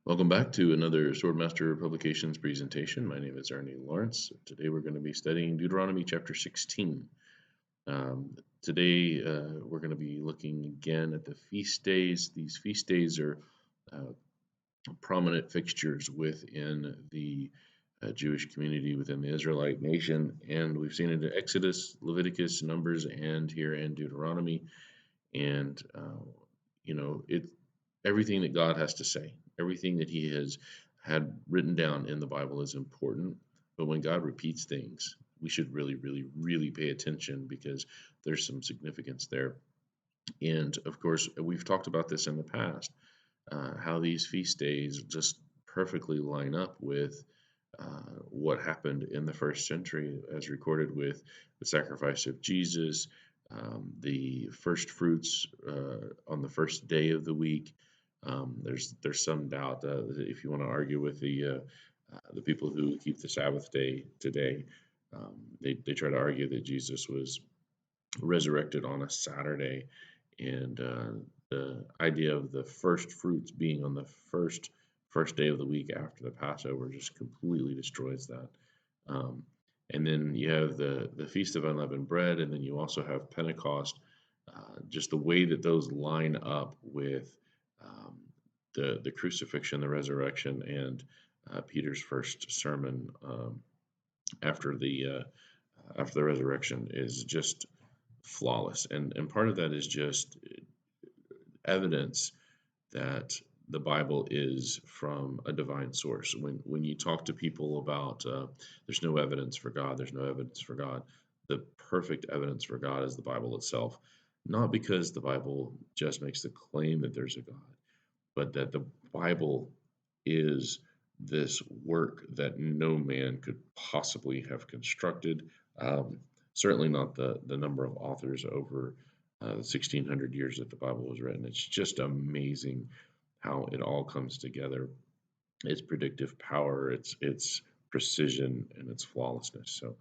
Welcome back to another Swordmaster Publications presentation. My name is Ernie Lawrence. Today we're going to be studying Deuteronomy chapter 16. Today we're going to be looking again at the feast days. These feast days are uh, prominent fixtures within the Jewish community, within the Israelite nation, and we've seen it in Exodus, Leviticus, Numbers, and here in Deuteronomy. And it's everything that God has to say, everything that He has had written down in the Bible is important. But when God repeats things, we should really, really, really pay attention because there's some significance there. And of course, we've talked about this in the past, how these feast days just perfectly line up with what happened in the first century, as recorded with the sacrifice of Jesus, the first fruits on the first day of the week. There's some doubt if you want to argue with the people who keep the Sabbath day today. They try to argue that Jesus was resurrected on a Saturday, and the idea of the first fruits being on the first day of the week after the Passover just completely destroys that. Um, and then you have the Feast of Unleavened Bread, and then you also have Pentecost. Just the way that those line up with um, the crucifixion, the resurrection, and Peter's first sermon after the resurrection is just flawless. And part of that is just evidence that the Bible is from a divine source. When you talk to people about there's no evidence for God, there's no evidence for God, the perfect evidence for God is the Bible itself. Not because the Bible just makes the claim that there's a God, but that the Bible is this work that no man could possibly have constructed. Certainly not the number of authors over the 1600 years that the Bible was written. It's just amazing how it all comes together. Its predictive power, its precision, and its flawlessness. So,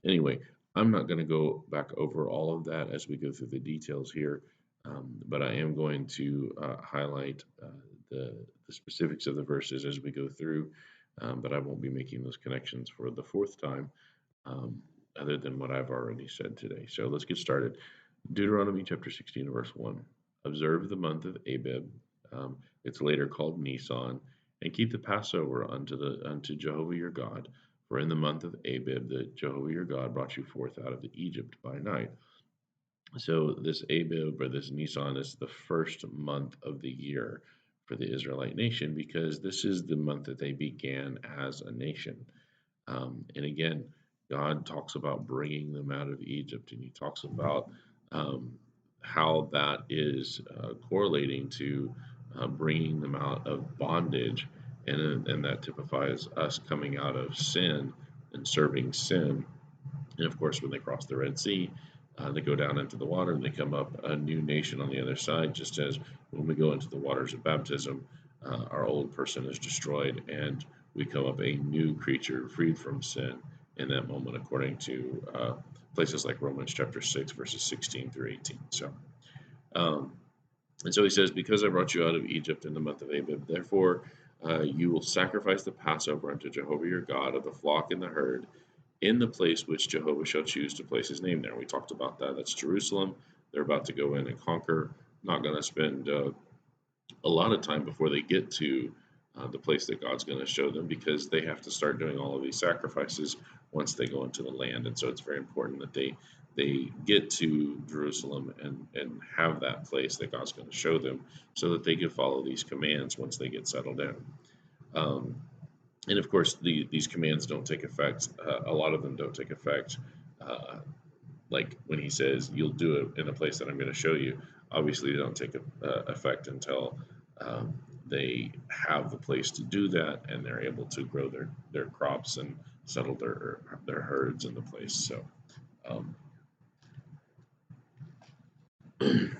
anyway, I'm not going to go back over all of that as we go through the details here, but I am going to highlight the specifics of the verses as we go through. But I won't be making those connections for the fourth time, um, other than what I've already said today. So let's get started. Deuteronomy chapter 16, verse 1. Observe the month of Abib, it's later called Nisan, and keep the Passover unto Jehovah your God. For in the month of Abib, that Jehovah your God brought you forth out of Egypt by night. So this Abib or this Nisan is the first month of the year for the Israelite nation because this is the month that they began as a nation. And again, God talks about bringing them out of Egypt, and He talks about um, how that is correlating to bringing them out of bondage, and that typifies us coming out of sin and serving sin. And of course, when they cross the Red Sea, they go down into the water and they come up a new nation on the other side, just as when we go into the waters of baptism, our old person is destroyed and we come up a new creature freed from sin in that moment, according to places like Romans chapter 6, verses 16 through 18. Um, and so he says, because I brought you out of Egypt in the month of Abib, therefore you will sacrifice the Passover unto Jehovah your God of the flock and the herd in the place which Jehovah shall choose to place his name there. We talked about that. That's Jerusalem. They're about to go in and conquer. Not going to spend a lot of time before they get to the place that God's going to show them because they have to start doing all of these sacrifices once they go into the land. And so it's very important that they get to Jerusalem and have that place that God's going to show them so that they can follow these commands once they get settled in. Um, and of course, these commands don't take effect. A lot of them don't take effect. Uh, like when he says, "You'll do it in a place that I'm going to show you." Obviously, they don't take effect until um, they have the place to do that, and they're able to grow their crops and settle their herds in the place. So, um, it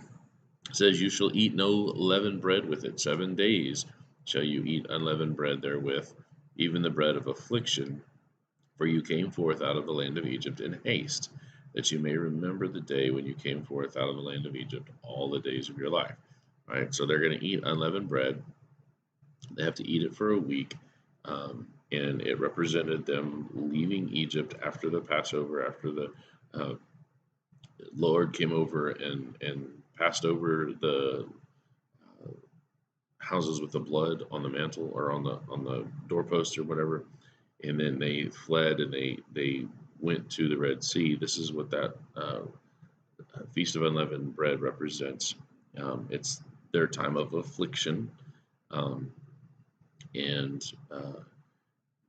says, "You shall eat no leavened bread with it. 7 days shall you eat unleavened bread therewith, even the bread of affliction. For you came forth out of the land of Egypt in haste, that you may remember the day when you came forth out of the land of Egypt all the days of your life." Right? So they're going to eat unleavened bread. They have to eat it for a week. And it represented them leaving Egypt after the Passover, after the uh, Lord came over and passed over the houses with the blood on the mantle or on the doorpost or whatever, and then they fled and they went to the Red Sea. This is what that Feast of Unleavened Bread represents. It's their time of affliction, um, and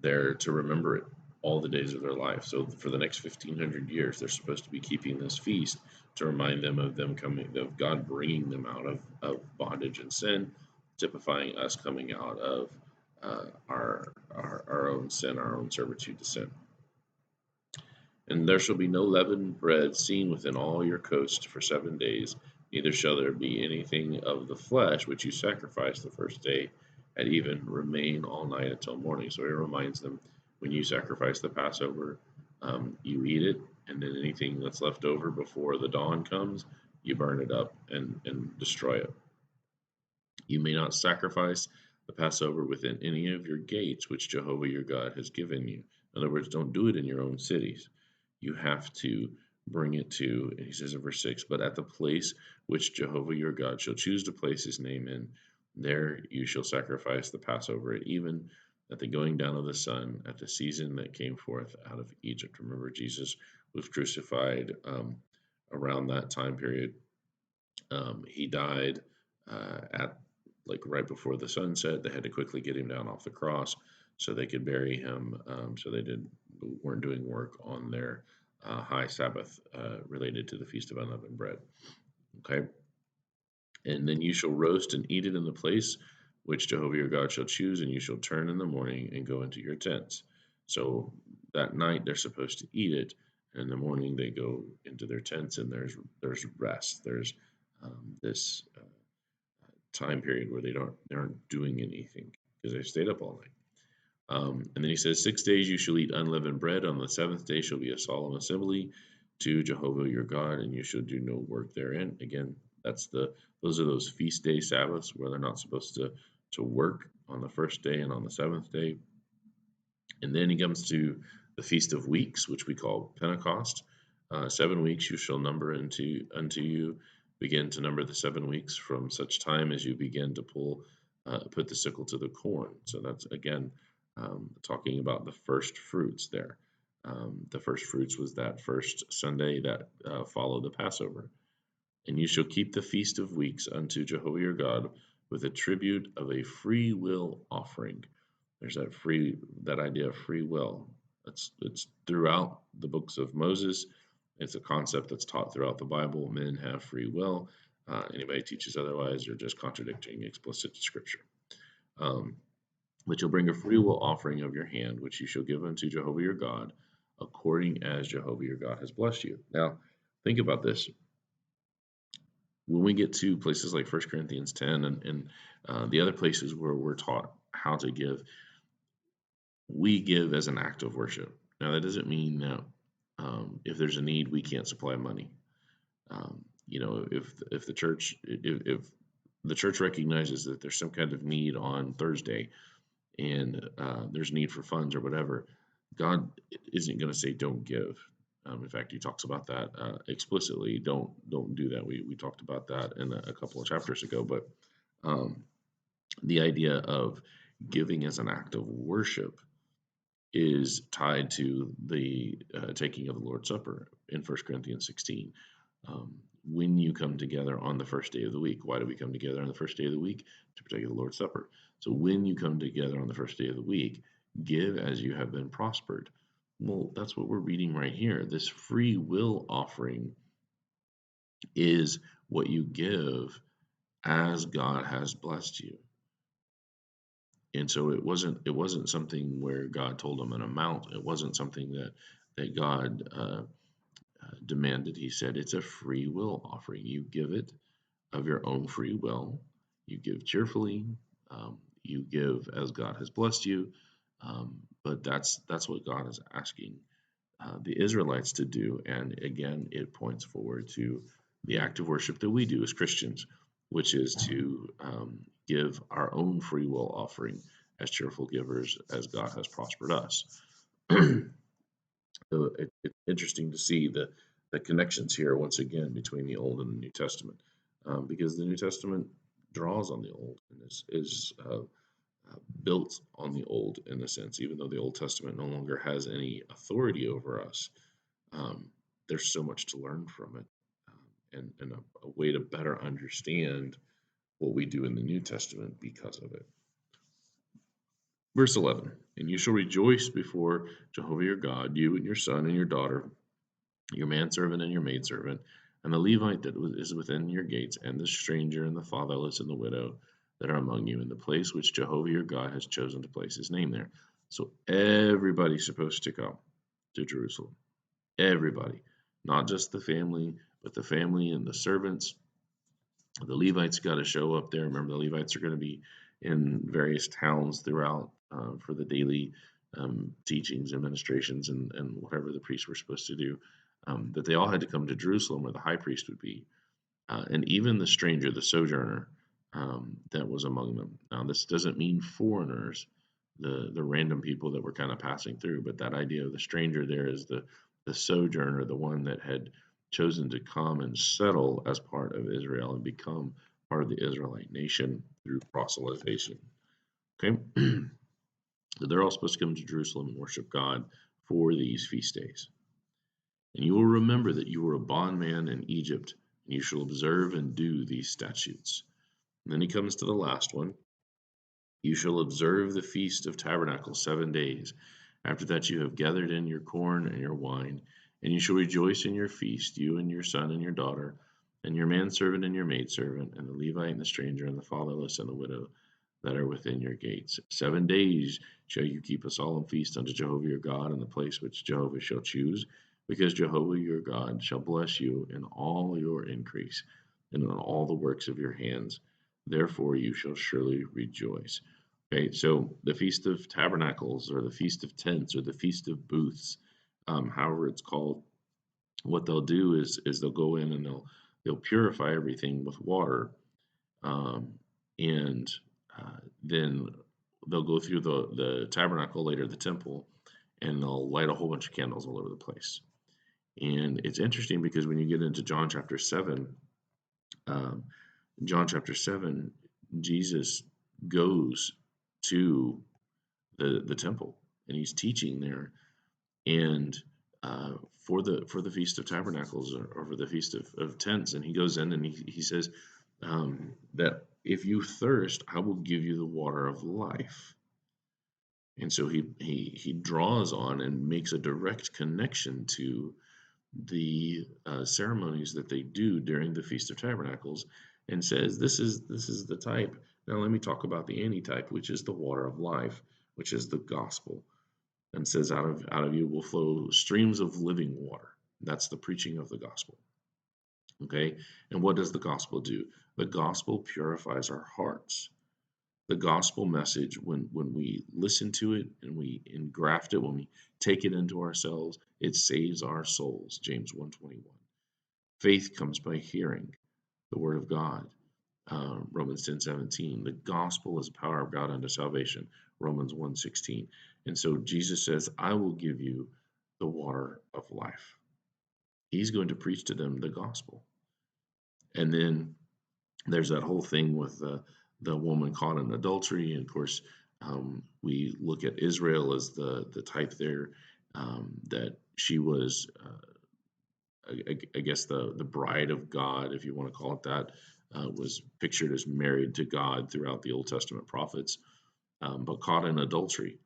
they're to remember it all the days of their life. So for the next 1,500 years, they're supposed to be keeping this feast to remind them coming, of God bringing them out of bondage and sin, typifying us coming out of our own sin, our own servitude to sin. And there shall be no leavened bread seen within all your coasts for 7 days, neither shall there be anything of the flesh which you sacrifice the first day at even remain all night until morning. So he reminds them, when you sacrifice the Passover, you eat it, and then anything that's left over before the dawn comes, you burn it up and destroy it. You may not sacrifice the Passover within any of your gates, which Jehovah your God has given you. In other words, don't do it in your own cities. You have to bring it to, and he says in verse 6, but at the place which Jehovah your God shall choose to place his name in, there you shall sacrifice the Passover at even, at the going down of the sun, at the season that came forth out of Egypt. Remember, Jesus was crucified around that time period. He died at like right before the sunset. They had to quickly get him down off the cross so they could bury him. So they weren't doing work on their high Sabbath related to the Feast of Unleavened Bread. Okay, and then you shall roast and eat it in the place which Jehovah your God shall choose, and you shall turn in the morning and go into your tents. So that night they're supposed to eat it, and in the morning they go into their tents, and there's rest. There's this time period where they aren't doing anything because they stayed up all night. And then he says, 6 days you shall eat unleavened bread. On the seventh day shall be a solemn assembly to Jehovah your God, and you shall do no work therein. Again, those are those feast day Sabbaths where they're not supposed to work on the first day and on the seventh day. And then he comes to the Feast of Weeks, which we call Pentecost. 7 weeks you shall number unto you. Begin to number the 7 weeks from such time as you begin to put the sickle to the corn. So that's again talking about the first fruits there. The first fruits was that first Sunday that followed the Passover. And you shall keep the Feast of Weeks unto Jehovah your God with a tribute of a free will offering. There's that idea of free will. It's throughout the books of Moses. It's a concept that's taught throughout the Bible. Men have free will. Anybody teaches otherwise, they're just contradicting explicit scripture. But you'll bring a free will offering of your hand, which you shall give unto Jehovah your God, according as Jehovah your God has blessed you. Now, think about this. When we get to places like 1 Corinthians 10 and the other places where we're taught how to give, we give as an act of worship. Now, that doesn't mean that if there's a need, we can't supply money. If the church recognizes that there's some kind of need on Thursday and there's need for funds or whatever, God isn't going to say don't give. In fact, he talks about that explicitly. Don't do that. We talked about that in a couple of chapters ago. But the idea of giving as an act of worship is tied to the taking of the Lord's Supper in 1 Corinthians 16. When you come together on the first day of the week, why do we come together on the first day of the week? To partake of the Lord's Supper. So when you come together on the first day of the week, give as you have been prospered. Well, that's what we're reading right here. This free will offering is what you give as God has blessed you. And so it wasn't something where God told them an amount. It wasn't something that God demanded. He said it's a free will offering. You give it of your own free will. You give cheerfully. You give as God has blessed you. But that's what God is asking the Israelites to do. And again, it points forward to the act of worship that we do as Christians. which is to give our own free will offering as cheerful givers as God has prospered us. So it's interesting to see the connections here once again between the Old and the New Testament, because the New Testament draws on the Old and is built on the Old in a sense, even though the Old Testament no longer has any authority over us. Um, there's so much to learn from it, and a way to better understand what we do in the New Testament because of it. Verse 11, and you shall rejoice before Jehovah your God, you and your son and your daughter, your manservant and your maidservant, and the Levite that is within your gates, and the stranger and the fatherless and the widow that are among you, in the place which Jehovah your God has chosen to place his name there. So everybody's supposed to come to Jerusalem. Everybody, not just the family, but the family and the servants. The Levites got to show up there. Remember, the Levites are going to be in various towns throughout for the daily teachings, administrations, and whatever the priests were supposed to do. That they all had to come to Jerusalem where the high priest would be. And even the stranger, the sojourner that was among them. Now, this doesn't mean foreigners, the random people that were kind of passing through, but that idea of the stranger there is the sojourner, the one that had chosen to come and settle as part of Israel and become part of the Israelite nation through proselytization. Okay, so they're all supposed to come to Jerusalem and worship God for these feast days. And you will remember that you were a bondman in Egypt, and you shall observe and do these statutes. And then he comes to the last one. You shall observe the Feast of Tabernacles 7 days. After that you have gathered in your corn and your wine, and you shall rejoice in your feast, you and your son and your daughter, and your manservant and your maidservant, and the Levite and the stranger and the fatherless and the widow that are within your gates. 7 days shall you keep a solemn feast unto Jehovah your God in the place which Jehovah shall choose, because Jehovah your God shall bless you in all your increase and in all the works of your hands. Therefore you shall surely rejoice. Okay, so the Feast of Tabernacles, or the Feast of Tents, or the Feast of Booths, however it's called, what they'll do is they'll go in and they'll purify everything with water, um, and then they'll go through the tabernacle, later the temple, and they'll light a whole bunch of candles all over the place. And it's interesting because when you get into John chapter 7, um, Jesus goes to the temple and he's teaching there. And for the Feast of Tabernacles, or for the Feast of Tents, and he goes in and he says that if you thirst, I will give you the water of life. And so he draws on and makes a direct connection to the ceremonies that they do during the Feast of Tabernacles, and says this is the type. Now let me talk about the antitype, which is the water of life, which is the gospel, and says out of you will flow streams of living water. That's the preaching of the gospel. Okay, and what does the gospel do? The gospel purifies our hearts. The gospel message, when we listen to it and we engraft it, when we take it into ourselves, it saves our souls. James 1:21. Faith comes by hearing the word of God. Romans 10:17. The gospel is the power of God unto salvation. Romans 1:16. And so Jesus says, I will give you the water of life. He's going to preach to them the gospel. And then there's that whole thing with the woman caught in adultery. And of course, we look at Israel as the type there, that she was, I guess, the bride of God, if you want to call it that, was pictured as married to God throughout the Old Testament prophets, but caught in adultery.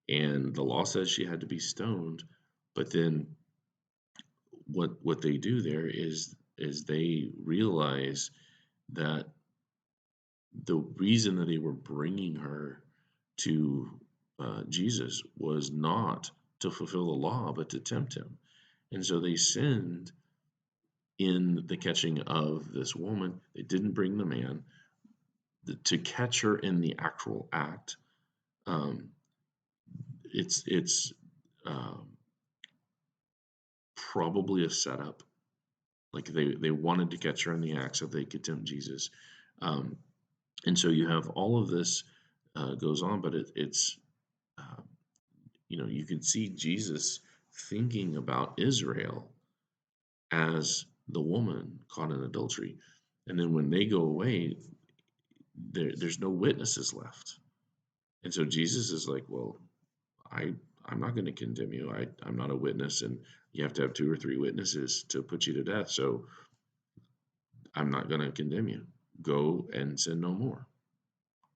And the law says she had to be stoned. But then what they do there is they realize that the reason that they were bringing her to Jesus was not to fulfill the law, but to tempt him. And so they sinned in the catching of this woman. They didn't bring the man. To catch her in the actual act, it's probably a setup. Like they wanted to catch her in the act so they could tempt Jesus. Um, and so you have all of this goes on, but it's uh, you can see Jesus thinking about Israel as the woman caught in adultery, and then when they go away, there's no witnesses left, and so Jesus is like, well, I I'm not going to condemn you. I'm not a witness, and you have to have 2 or 3 witnesses to put you to death. So I'm not going to condemn you. Go and sin no more.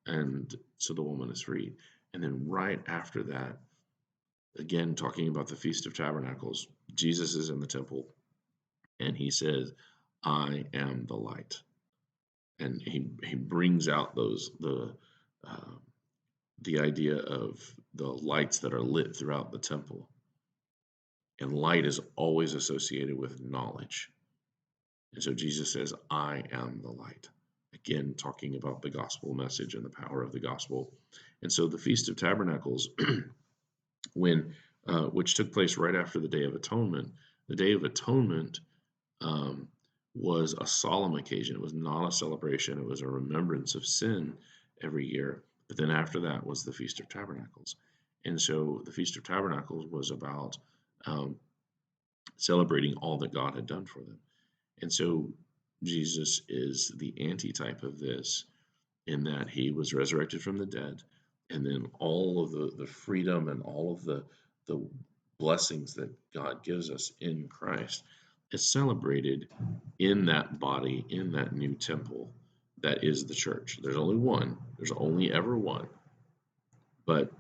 And so the woman is freed. And then right after that, again talking about the Feast of Tabernacles, Jesus is in the temple, and he says, "I am the light." And he brings out uh, the idea of the lights that are lit throughout the temple. And light is always associated with knowledge. And so Jesus says, I am the light. Again, talking about the gospel message and the power of the gospel. And so the Feast of Tabernacles, when which took place right after the Day of Atonement, the Day of Atonement um, was a solemn occasion. It was not a celebration. It was a remembrance of sin every year. But then after that was the Feast of Tabernacles. And so the Feast of Tabernacles was about um, celebrating all that God had done for them. And so Jesus is the antitype of this in that he was resurrected from the dead, and then all of the freedom and all of the blessings that God gives us in Christ is celebrated in that body, in that new temple that is the church. There's only one, there's only ever one. But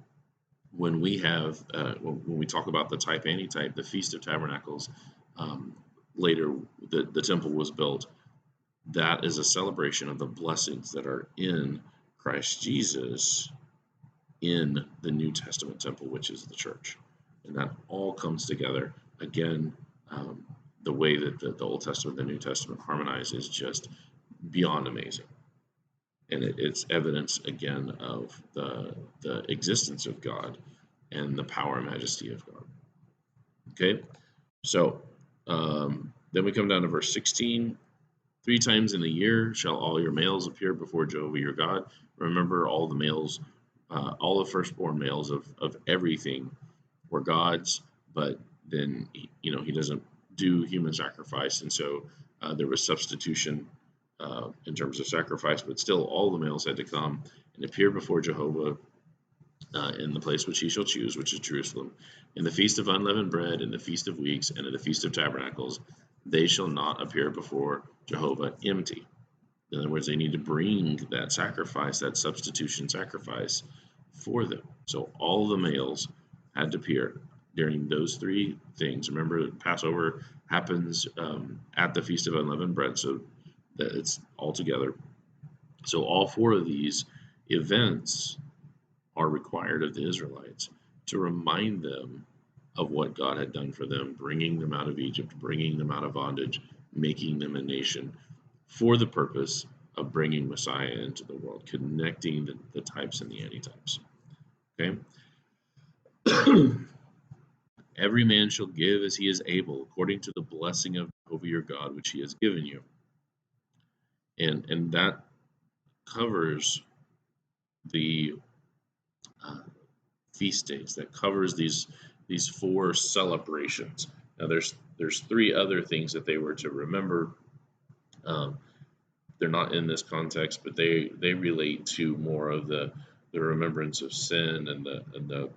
when we have, when we talk about the type antitype, the Feast of Tabernacles, um, later the temple was built. That is a celebration of the blessings that are in Christ Jesus in the New Testament temple, which is the church. And that all comes together. Again, the way that the Old Testament and the New Testament harmonize is just beyond amazing. And it's evidence, again, of the existence of God and the power and majesty of God. Okay? So then we come down to verse 16. 3 times in the year shall all your males appear before Jehovah your God. Remember, all the males, all the firstborn males of everything were God's, but then he doesn't do human sacrifice, and so there was substitution in terms of sacrifice, but still all the males had to come and appear before Jehovah in the place which he shall choose, which is Jerusalem, in the feast of unleavened bread, in the feast of weeks, and in the feast of tabernacles. They shall not appear before Jehovah empty. In other words, they need to bring that sacrifice, that substitution sacrifice, for them. So all the males had to appear during those 3 things. Remember, Passover happens at the Feast of Unleavened Bread, so that it's all together. So all 4 of these events are required of the Israelites to remind them of what God had done for them, bringing them out of Egypt, bringing them out of bondage, making them a nation for the purpose of bringing Messiah into the world, connecting the types and the antitypes. Okay? Every man shall give as he is able, according to the blessing of Jehovah your God, which he has given you. And that covers the feast days. That covers these 4 celebrations. Now there's 3 other things that they were to remember. They're not in this context, but they relate to more of the remembrance of sin and the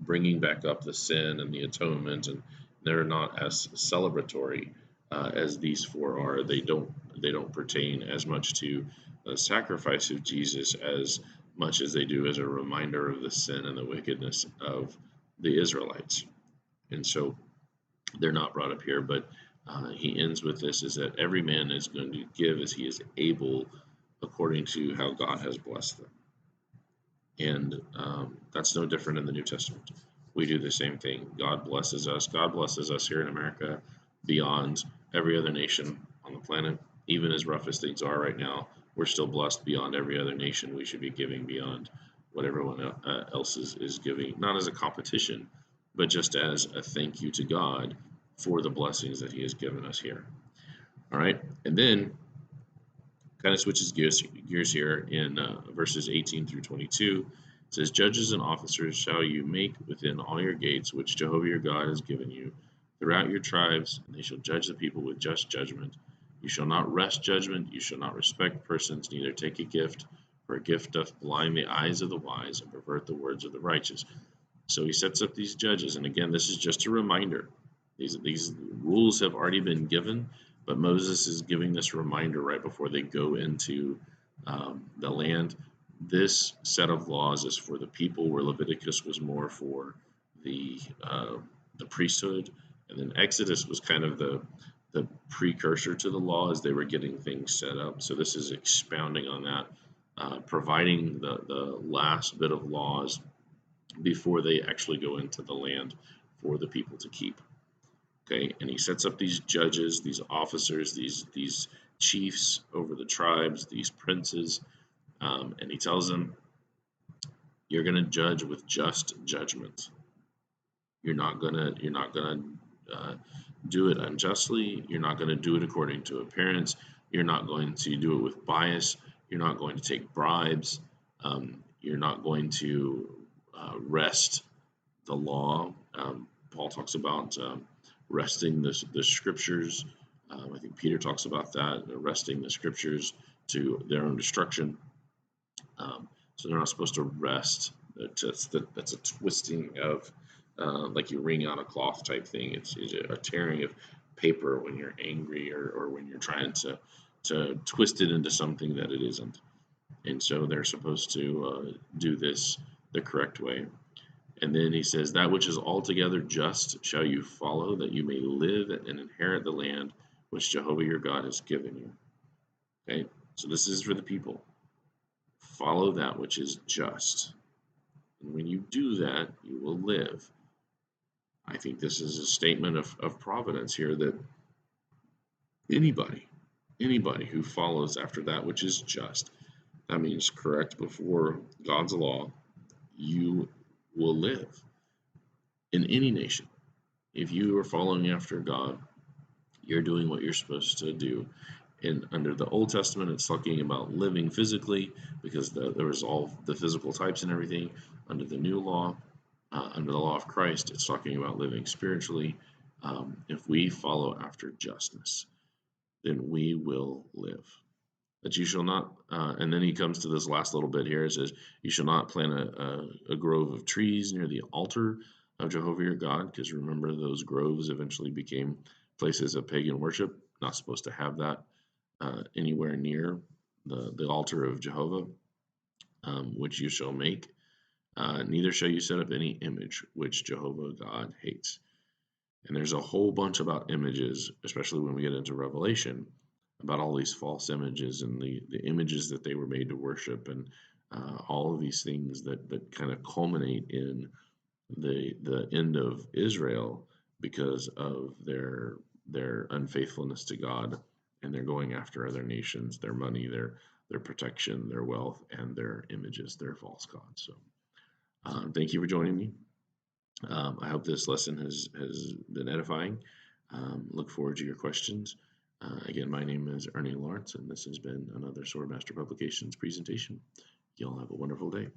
bringing back up the sin and the atonement, and they're not as celebratory as these 4 are. They don't pertain as much to the sacrifice of Jesus as much as they do as a reminder of the sin and the wickedness of the Israelites. And so they're not brought up here, but he ends with this, is that every man is going to give as he is able according to how God has blessed them. And that's no different in the New Testament. We do the same thing. God blesses us. God blesses us here in America beyond every other nation on the planet. Even as rough as things are right now, we're still blessed beyond every other nation. We should be giving beyond what everyone else is giving, not as a competition, but just as a thank you to God for the blessings that he has given us here. All right. And then kind of switches gears here in verses 18 through 22. It says, "Judges and officers shall you make within all your gates, which Jehovah your God has given you, throughout your tribes, and they shall judge the people with just judgment. You shall not wrest judgment, you shall not respect persons, neither take a gift, for a gift doth blind the eyes of the wise and pervert the words of the righteous." So he sets up these judges, and again, this is just a reminder. These rules have already been given, but Moses is giving this reminder right before they go into the land. This set of laws is for the people, where Leviticus was more for the priesthood, and then Exodus was kind of the precursor to the law as they were getting things set up. So this is expounding on that, providing the last bit of laws before they actually go into the land for the people to keep. Okay, and he sets up these judges, these officers, these chiefs over the tribes, these princes, and he tells them, "You're going to judge with just judgment. You're not gonna do it unjustly. You're not going to do it according to appearance. You're not going to do it with bias. You're not going to take bribes. You're not going to wrest the law." Paul talks about wresting the scriptures. I think Peter talks about that, wresting the scriptures to their own destruction. So they're not supposed to wrest. That's a twisting of, like you wring out a cloth type thing. It's a tearing of paper when you're angry, or when you're trying to twist it into something that it isn't. And so they're supposed to do this the correct way. And then he says, "That which is altogether just shall you follow, that you may live and inherit the land which Jehovah your God has given you." Okay, so this is for the people. Follow that which is just. And when you do that, you will live. I think this is a statement of providence here, that anybody who follows after that which is just, that means correct before God's law, you will live. In any nation, if you are following after God, you're doing what you're supposed to do. And under the Old Testament, it's talking about living physically, because there was all the physical types and everything. Under the new law, under the law of Christ, it's talking about living spiritually. If we follow after justness, then we will live. That you shall not, and then he comes to this last little bit here. It says, "You shall not plant a grove of trees near the altar of Jehovah your God," because remember, those groves eventually became places of pagan worship. Not supposed to have that anywhere near the altar of Jehovah, which you shall make. Neither shall you set up any image which Jehovah God hates. And there's a whole bunch about images, especially when we get into Revelation, about all these false images and the images that they were made to worship, and all of these things that kind of culminate in the end of Israel because of their unfaithfulness to God, and they're going after other nations, their money, their protection, their wealth, and their images, their false gods. So thank you for joining me. I hope this lesson has been edifying. Look forward to your questions. Again, my name is Ernie Lawrence, and this has been another Swordmaster Publications presentation. Y'all have a wonderful day.